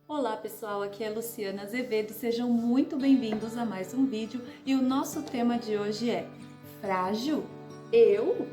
Olá pessoal, aqui é Luciana Azevedo, sejam muito bem-vindos a mais um vídeo e o nosso tema de hoje é Frágil? Eu?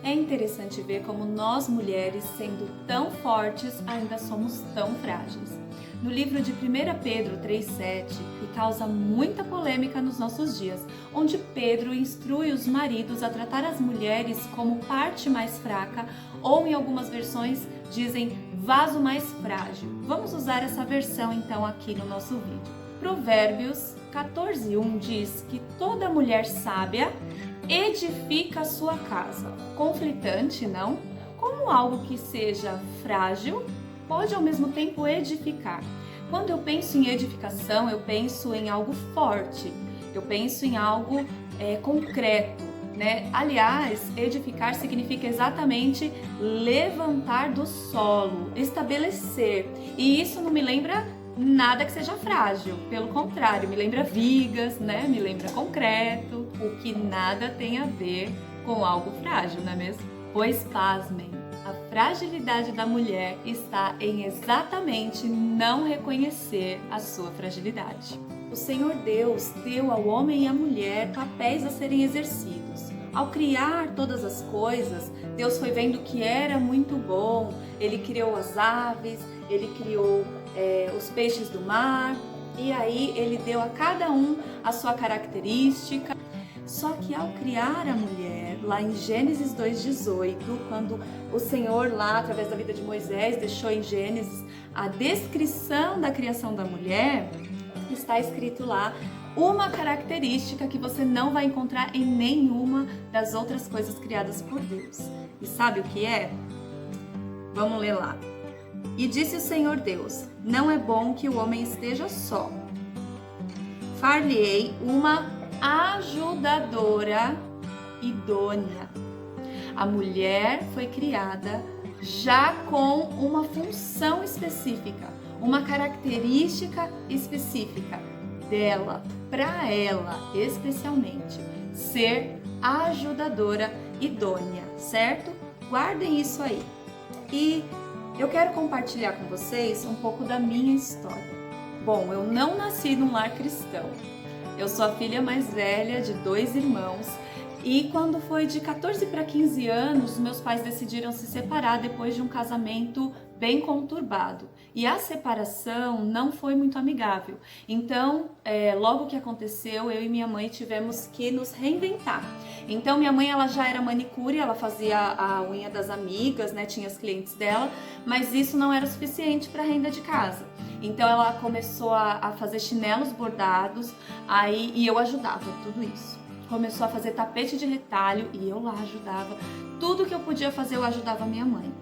É interessante ver como nós mulheres, sendo tão fortes, ainda somos tão frágeis. No livro de 1 Pedro 3,7, que causa muita polêmica nos nossos dias, onde Pedro instrui os maridos a tratar as mulheres como parte mais fraca, ou em algumas versões dizem vaso mais frágil. Vamos usar essa versão então aqui no nosso vídeo. Provérbios 14:1 diz que toda mulher sábia edifica a sua casa. Conflitante, não? Como algo que seja frágil pode ao mesmo tempo edificar. Quando eu penso em edificação, eu penso em algo forte, eu penso em algo concreto, né? Aliás, edificar significa exatamente levantar do solo, estabelecer. E isso não me lembra nada que seja frágil, pelo contrário, me lembra vigas, né? Me lembra concreto, o que nada tem a ver com algo frágil, não é mesmo? Pois pasmem, a fragilidade da mulher está em exatamente não reconhecer a sua fragilidade. O Senhor Deus deu ao homem e à mulher papéis a serem exercidos. Ao criar todas as coisas, Deus foi vendo que era muito bom. Ele criou as aves, ele criou os peixes do mar, e aí ele deu a cada um a sua característica. Só que ao criar a mulher, lá em Gênesis 2:18, quando o Senhor lá, através da vida de Moisés, deixou em Gênesis a descrição da criação da mulher, está escrito lá uma característica que você não vai encontrar em nenhuma das outras coisas criadas por Deus. E sabe o que é? Vamos ler lá. E disse o Senhor Deus: não é bom que o homem esteja só. Far-lhe-ei uma ajudadora idônea. A mulher foi criada já com uma função específica, uma característica específica dela, para ela especialmente, ser ajudadora idônea, certo? Guardem isso aí. E eu quero compartilhar com vocês um pouco da minha história. Bom, eu não nasci num lar cristão. Eu sou a filha mais velha de 2 irmãos e quando foi de 14 para 15 anos, meus pais decidiram se separar depois de um casamento bem conturbado. E a separação não foi muito amigável. Então, logo que aconteceu, eu e minha mãe tivemos que nos reinventar. Então, minha mãe ela já era manicure, ela fazia a unha das amigas, né? Tinha as clientes dela, mas isso não era suficiente para a renda de casa. Então ela começou a fazer chinelos bordados, e eu ajudava tudo isso. Começou a fazer tapete de retalho e eu lá ajudava. Tudo que eu podia fazer eu ajudava a minha mãe.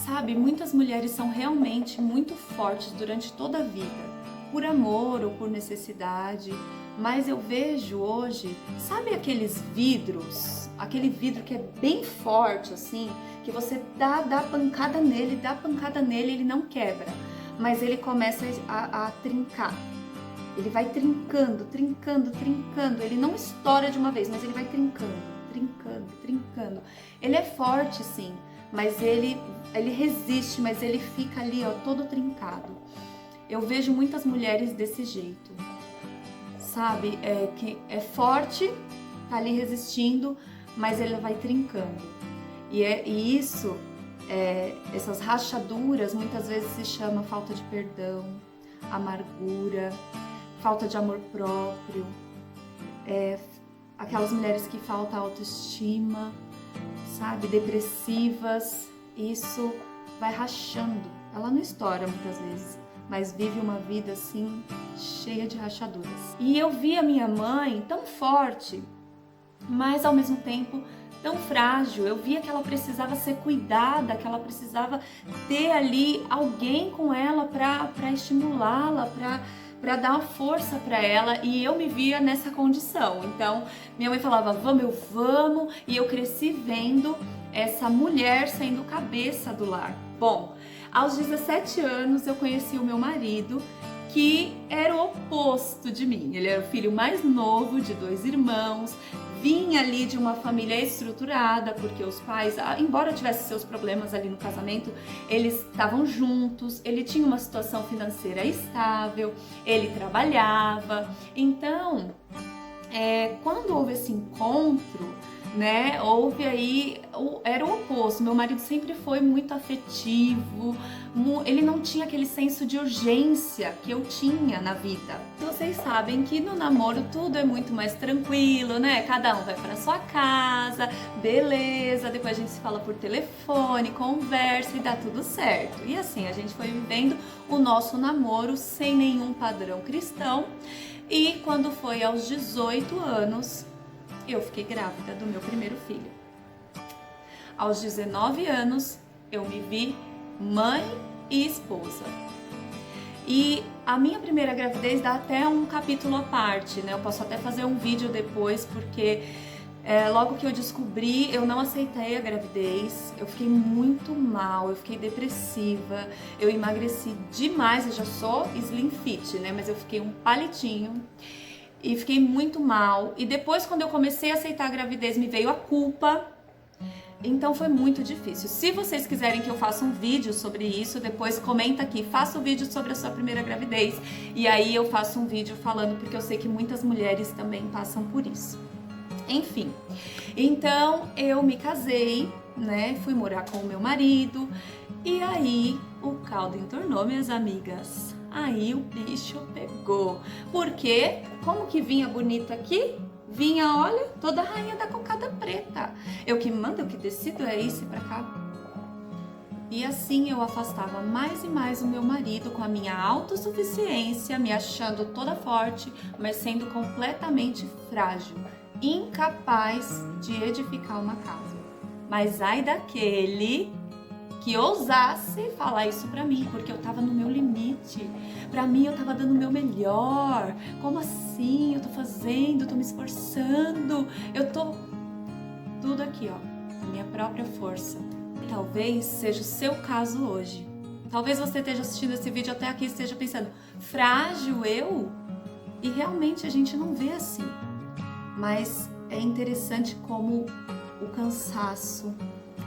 Sabe, muitas mulheres são realmente muito fortes durante toda a vida, por amor ou por necessidade. Mas eu vejo hoje, sabe aqueles vidros? Aquele vidro que é bem forte assim, que você dá pancada nele, ele não quebra. Mas ele começa a trincar. Ele vai trincando. Ele não estoura de uma vez, mas ele vai trincando. Ele é forte, sim, mas ele resiste, mas ele fica ali, ó, todo trincado. Eu vejo muitas mulheres desse jeito, sabe? Que é forte, tá ali resistindo, mas ele vai trincando. E isso... essas rachaduras muitas vezes se chama falta de perdão, amargura, falta de amor próprio, aquelas mulheres que falta autoestima, sabe, depressivas. Isso vai rachando. Ela não estoura muitas vezes, mas vive uma vida assim cheia de rachaduras. E eu vi a minha mãe tão forte, mas ao mesmo tempo tão frágil. Eu via que ela precisava ser cuidada, que ela precisava ter ali alguém com ela para estimulá-la, para dar uma força para ela, e eu me via nessa condição. Então, minha mãe falava, vamos, e eu cresci vendo essa mulher sendo cabeça do lar. Bom, aos 17 anos eu conheci o meu marido, que era o oposto de mim. Ele era o filho mais novo de 2 irmãos, vinha ali de uma família estruturada, porque os pais, embora tivesse seus problemas ali no casamento, eles estavam juntos, ele tinha uma situação financeira estável, ele trabalhava. Então, quando houve esse encontro, né, houve aí, era o oposto. Meu marido sempre foi muito afetivo, ele não tinha aquele senso de urgência que eu tinha na vida. Vocês sabem que no namoro tudo é muito mais tranquilo, né? Cada um vai para sua casa, beleza, depois a gente se fala por telefone, conversa e dá tudo certo. E assim, a gente foi vivendo o nosso namoro sem nenhum padrão cristão. E quando foi aos 18 anos, eu fiquei grávida do meu primeiro filho. Aos 19 anos, eu me vi mãe e esposa. E a minha primeira gravidez dá até um capítulo à parte, né? Eu posso até fazer um vídeo depois, porque logo que eu descobri, eu não aceitei a gravidez, eu fiquei muito mal, eu fiquei depressiva, eu emagreci demais, eu já sou slim fit, né? Mas eu fiquei um palitinho. E fiquei muito mal. E depois, quando eu comecei a aceitar a gravidez, me veio a culpa. Então foi muito difícil. Se vocês quiserem que eu faça um vídeo sobre isso, depois comenta aqui, faça um vídeo sobre a sua primeira gravidez. E aí eu faço um vídeo falando, porque eu sei que muitas mulheres também passam por isso. Enfim, então eu me casei, né? Fui morar com o meu marido. E aí o caldo entornou, minhas amigas. Aí o bicho pegou. Porque, como que vinha bonita aqui? Vinha, olha, toda a rainha da cocada preta. Eu que mando, eu que decido, é isso e pra cá. E assim eu afastava mais e mais o meu marido com a minha autossuficiência, me achando toda forte, mas sendo completamente frágil, incapaz de edificar uma casa. Mas ai daquele que ousasse falar isso pra mim, porque eu tava no meu limite. Pra mim, eu tava dando o meu melhor. Como assim? Eu tô fazendo, tô me esforçando. Eu tô tudo aqui, ó, a minha própria força. Talvez seja o seu caso hoje. Talvez você esteja assistindo esse vídeo até aqui e esteja pensando, frágil eu? E realmente a gente não vê assim. Mas é interessante como o cansaço,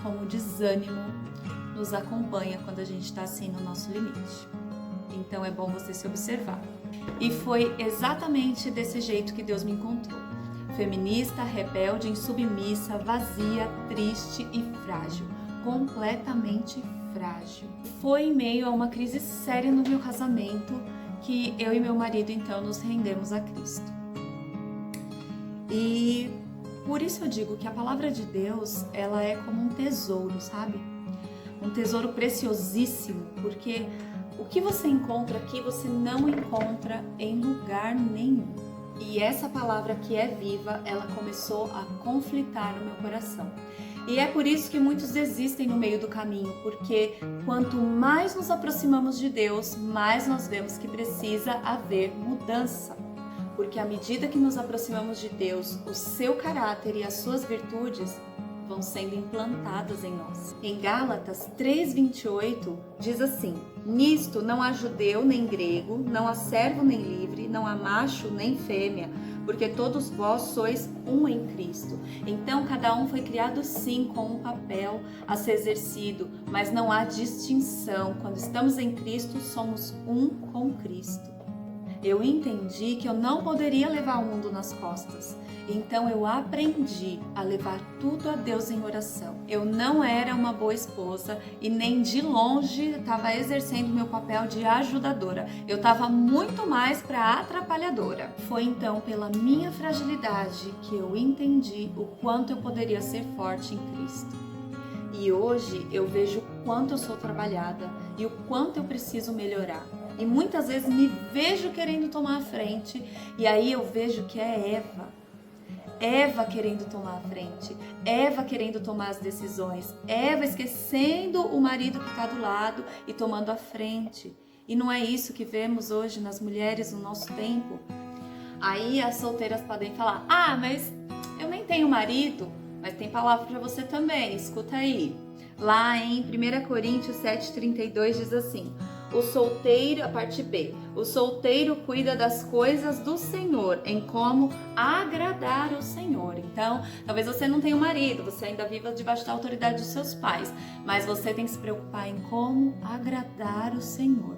como o desânimo nos acompanha quando a gente está assim no nosso limite. Então é bom você se observar. E foi exatamente desse jeito que Deus me encontrou. Feminista, rebelde, insubmissa, vazia, triste e frágil. Completamente frágil. Foi em meio a uma crise séria no meu casamento que eu e meu marido então nos rendemos a Cristo. E por isso eu digo que a palavra de Deus, ela é como um tesouro, sabe? Um tesouro preciosíssimo, porque o que você encontra aqui, você não encontra em lugar nenhum. E essa palavra que é viva, ela começou a conflitar no meu coração. E é por isso que muitos desistem no meio do caminho, porque quanto mais nos aproximamos de Deus, mais nós vemos que precisa haver mudança. Porque à medida que nos aproximamos de Deus, o seu caráter e as suas virtudes vão sendo implantadas em nós. Em Gálatas 3:28 diz assim: nisto não há judeu nem grego, não há servo nem livre, não há macho nem fêmea, porque todos vós sois um em Cristo. Então cada um foi criado sim com um papel a ser exercido, mas não há distinção. Quando estamos em Cristo, somos um com Cristo. Eu entendi que eu não poderia levar o mundo nas costas. Então eu aprendi a levar tudo a Deus em oração. Eu não era uma boa esposa e nem de longe estava exercendo meu papel de ajudadora. Eu estava muito mais para atrapalhadora. Foi então pela minha fragilidade que eu entendi o quanto eu poderia ser forte em Cristo. E hoje eu vejo o quanto eu sou trabalhada e o quanto eu preciso melhorar. E muitas vezes me vejo querendo tomar a frente e aí eu vejo que é Eva querendo tomar a frente, Eva querendo tomar as decisões, Eva esquecendo o marido que está do lado e tomando a frente. E não é isso que vemos hoje nas mulheres no nosso tempo. Aí as solteiras podem falar, mas eu nem tenho marido, mas tem palavra para você também, escuta aí. Lá em 1 Coríntios 7:32 diz assim: o solteiro, a parte B, o solteiro cuida das coisas do Senhor, em como agradar o Senhor. Então, talvez você não tenha um marido, você ainda viva debaixo da autoridade dos seus pais, mas você tem que se preocupar em como agradar o Senhor.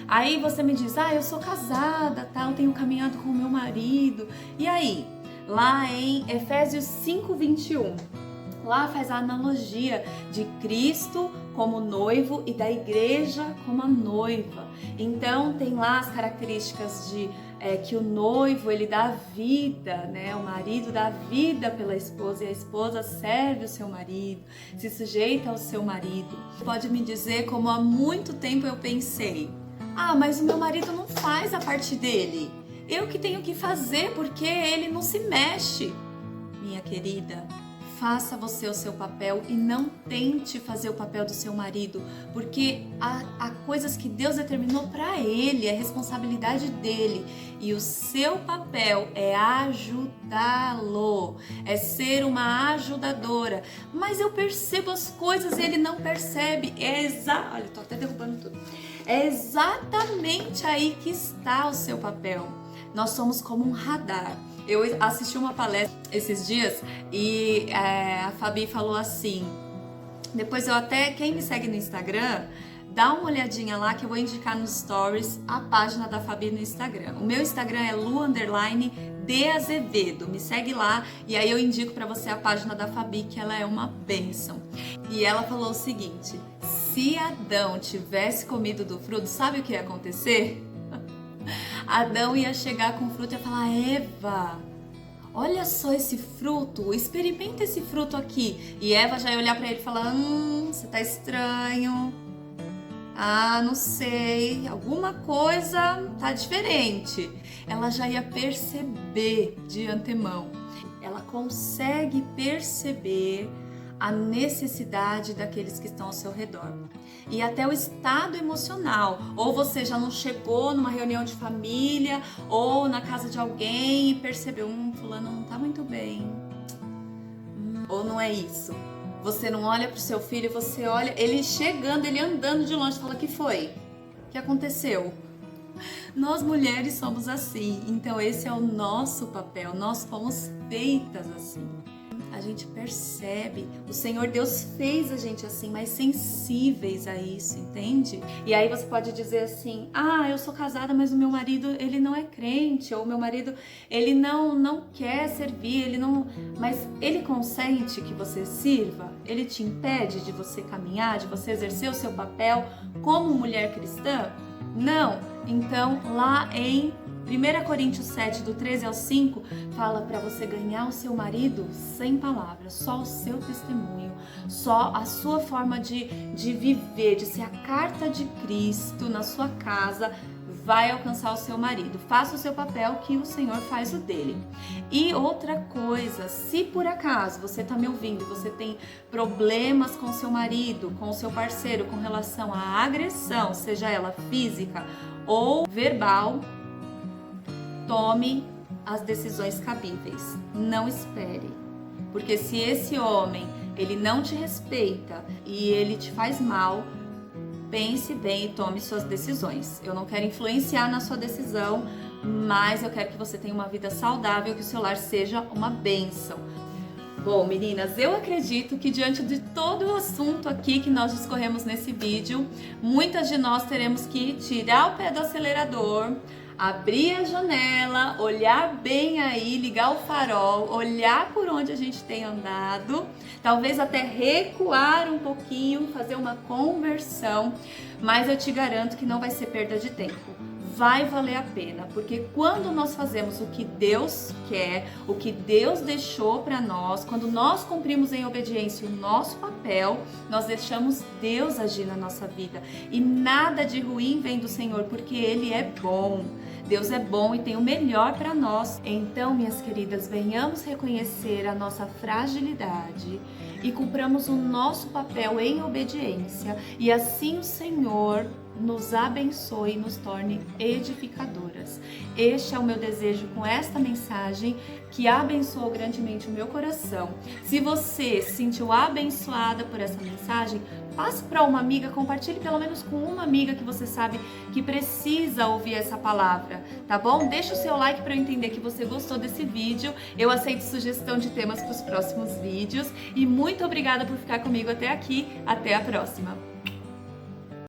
Aí você me diz, eu sou casada, tá? Eu tenho caminhado com o meu marido. E aí? Lá em Efésios 5:21, lá faz a analogia de Cristo como noivo e da igreja como a noiva. Então tem lá as características de que o noivo ele dá vida, né? O marido dá vida pela esposa e a esposa serve o seu marido, se sujeita ao seu marido. Pode me dizer como há muito tempo eu pensei, mas o meu marido não faz a parte dele. Eu que tenho que fazer porque ele não se mexe. Minha querida, faça você o seu papel e não tente fazer o papel do seu marido, porque há coisas que Deus determinou para ele, é responsabilidade dele, e o seu papel é ajudá-lo, é ser uma ajudadora. Mas eu percebo as coisas e ele não percebe. Olha, tô até derrubando tudo. É exatamente aí que está o seu papel. Nós somos como um radar. Eu assisti uma palestra esses dias e a Fabi falou assim, depois quem me segue no Instagram, dá uma olhadinha lá que eu vou indicar nos stories a página da Fabi no Instagram. O meu Instagram é Lu_de Azevedo, me segue lá e aí eu indico para você a página da Fabi, que ela é uma bênção. E ela falou o seguinte, se Adão tivesse comido do fruto, sabe o que ia acontecer? Adão ia chegar com o fruto e ia falar, Eva, olha só esse fruto, experimenta esse fruto aqui. E Eva já ia olhar para ele e falar, você tá estranho, não sei, alguma coisa tá diferente. Ela já ia perceber de antemão. Ela consegue perceber a necessidade daqueles que estão ao seu redor. E até o estado emocional. Ou você já não chegou numa reunião de família ou na casa de alguém e percebeu, fulano não tá muito bem. Ou não é isso. Você não olha pro seu filho, você olha, ele chegando, ele andando de longe, fala, que foi? O que aconteceu? Nós mulheres somos assim, então esse é o nosso papel, nós fomos feitas assim. A gente percebe, o Senhor Deus fez a gente assim, mais sensíveis a isso, entende? E aí você pode dizer assim, eu sou casada, mas o meu marido, ele não é crente, ou o meu marido, ele não quer servir, mas ele consente que você sirva? Ele te impede de você caminhar, de você exercer o seu papel como mulher cristã? Não. Então, lá em 1 Coríntios 7, do 13 ao 5, fala para você ganhar o seu marido sem palavras, só o seu testemunho, só a sua forma de viver, de ser a carta de Cristo na sua casa, vai alcançar o seu marido. Faça o seu papel que o Senhor faz o dele. E outra coisa, se por acaso você está me ouvindo e você tem problemas com o seu marido, com o seu parceiro, com relação à agressão, seja ela física ou verbal, tome as decisões cabíveis, não espere, porque se esse homem, ele não te respeita e ele te faz mal, pense bem e tome suas decisões. Eu não quero influenciar na sua decisão, mas eu quero que você tenha uma vida saudável, que o seu lar seja uma bênção. Bom, meninas, eu acredito que diante de todo o assunto aqui que nós discorremos nesse vídeo, muitas de nós teremos que tirar o pé do acelerador, abrir a janela, olhar bem aí, ligar o farol, olhar por onde a gente tem andado, talvez até recuar um pouquinho, fazer uma conversão, mas eu te garanto que não vai ser perda de tempo. Vai valer a pena, porque quando nós fazemos o que Deus quer, o que Deus deixou para nós, quando nós cumprimos em obediência o nosso papel, nós deixamos Deus agir na nossa vida. E nada de ruim vem do Senhor, porque Ele é bom. Deus é bom e tem o melhor para nós. Então, minhas queridas, venhamos reconhecer a nossa fragilidade e cumpramos o nosso papel em obediência. E assim o Senhor nos abençoe e nos torne edificadoras. Este é o meu desejo com esta mensagem, que abençoou grandemente o meu coração. Se você se sentiu abençoada por essa mensagem, passe para uma amiga, compartilhe pelo menos com uma amiga que você sabe que precisa ouvir essa palavra, tá bom? Deixa o seu like para eu entender que você gostou desse vídeo. Eu aceito sugestão de temas para os próximos vídeos e muito obrigada por ficar comigo até aqui. Até a próxima!